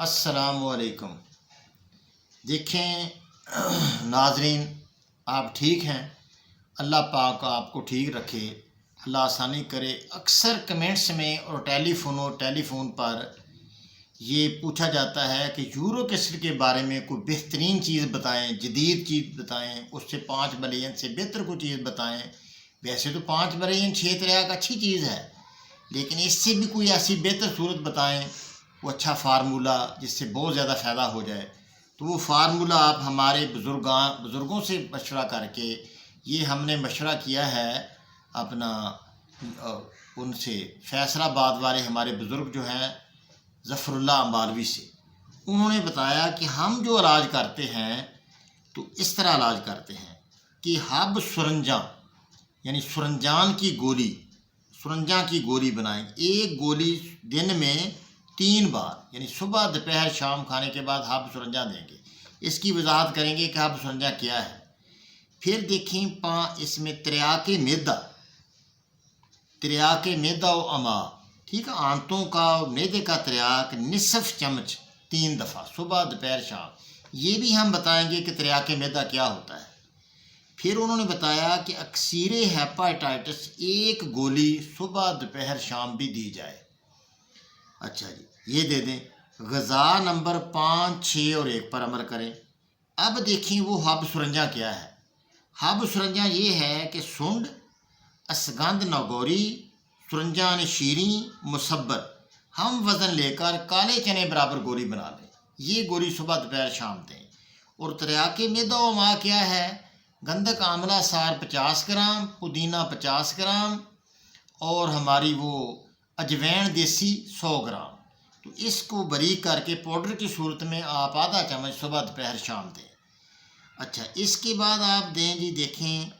अस्सलाम वालेकुम। देखें नाजरीन, आप ठीक हैं? अल्लाह पाक आपको ठीक रखे, अल्लाह आसानी करे। अक्सर कमेंट्स में और टेलीफोन पर ये पूछा जाता है कि यूरो कैसेट के बारे में कोई बेहतरीन चीज़ बताएं, जदीद चीज़ बताएं, उससे 5 बिलियन से बेहतर कोई चीज़ बताएं। वैसे तो 5 बिलियन 6 त्रियाक अच्छी चीज़ है, लेकिन इससे भी कोई ऐसी बेहतर सूरत बताएं, वो अच्छा फार्मूला जिससे बहुत ज़्यादा फ़ायदा हो जाए। तो वो फार्मूला आप हमारे बुज़ुर्गों से मशवरा करके, ये हमने मशवरा किया है अपना उनसे फैसलाबाद वाले हमारे बुज़ुर्ग जो हैं ज़फ़रुल्लाह अम्बालवी से। उन्होंने बताया कि हम जो इलाज करते हैं तो इस तरह इलाज करते हैं कि हब सुरंजा यानी सुरंजान की गोली, सुरंजा की गोली बनाएंगे। एक गोली दिन में 3 बार यानी सुबह दोपहर शाम खाने के बाद हब सुरंजा देंगे। इसकी वजाहत करेंगे कि हब सुरंजा क्या है। फिर देखें इसमें त्रियाके मैदा व अमा, ठीक है, आंतों का मैदे का त्रियाक निसफ चम्मच 3 दफ़ा सुबह दोपहर शाम। ये भी हम बताएंगे कि त्रियाके मैदा क्या होता है। फिर उन्होंने बताया कि अक्सीर हेपाटाइटिस 1 गोली सुबह दोपहर शाम भी दी जाए। अच्छा जी, ये दे दें। ग़ज़ा नंबर 5, 6 और 1 पर अमल करें। अब देखें वो हब सुरंजा क्या है। हब सुरंजा ये है कि सुंड, असगंध नगौरी, सुरंजान शीरी, मुसब्बर, हम वज़न लेकर काले चने बराबर गोली बना लें। ये गोली सुबह दोपहर शाम दें। और त्रियाके मैदा व मा क्या है? गंधक आंवला सार 50 ग्राम, पुदीना 50 ग्राम और हमारी वो अजवैन देसी 100 ग्राम। तो इसको बारीक करके पाउडर की सूरत में आप आधा चम्मच सुबह दोपहर शाम दें। अच्छा, इसके बाद आप दें जी, देखें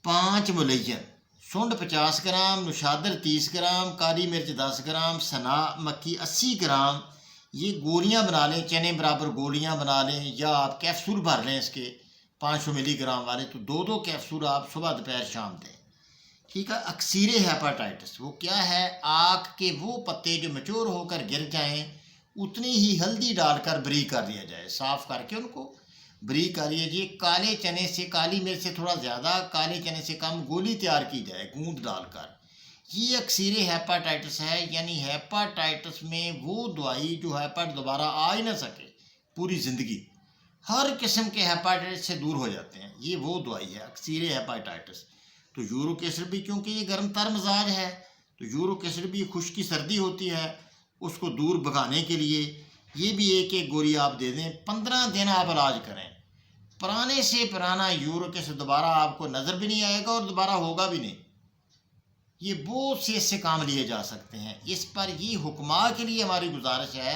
5 मुलय्यन, सुंड 50 ग्राम, नुशादर 30 ग्राम, काली मिर्च 10 ग्राम, सना मक्खी 80 ग्राम। ये गोलियां बना लें, चने बराबर गोलियां बना लें, या आप कैप्सूल भर लें इसके 500 मिलीग्राम वाले। तो 2-2 कैप्सूल आप सुबह दोपहर शाम दें, ठीक है। अक्सीर हेपाटाइटिस वो क्या है? आँख के वो पत्ते जो मैच्योर होकर गिर जाएं, उतनी ही हल्दी डालकर बरीक कर दिया जाए, साफ़ करके उनको बरीक कर लीजिए। काले चने से, काली मिर्च से थोड़ा ज़्यादा, काले चने से कम गोली तैयार की जाए गूंद डालकर। ये अक्सीर हेपाटाइटिस है, यानी हेपाटाइटिस में वो दवाई जो हेपाटाइटिस दोबारा आ ही ना सके पूरी ज़िंदगी। हर किस्म के हेपाटाइटिस से दूर हो जाते हैं। ये वो दवाई है अक्सीर हेपाटाइटिस। तो यूरिक एसिड भी, क्योंकि ये गर्म तर मिजाज है, तो यूरिक एसिड भी खुश्की सर्दी होती है, उसको दूर भगाने के लिए ये भी एक गोली आप दे दें। 15 दिन आप इलाज करें। पुराने से पुराना यूरिक एसिड दोबारा आपको नज़र भी नहीं आएगा और दोबारा होगा भी नहीं। ये बहुत से इससे काम लिए जा सकते हैं। इस पर ये हुक्मा के लिए हमारी गुजारिश है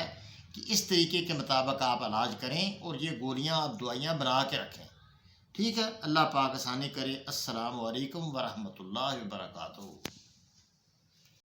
कि इस तरीके के मुताबिक आप इलाज करें और ये गोलियां आप दवाइयां बना के रखें, ठीक है। अल्लाह पाक आसानी करे। अस्सलाम वालेकुम वरहमतुल्लाहि वबरकातुहू।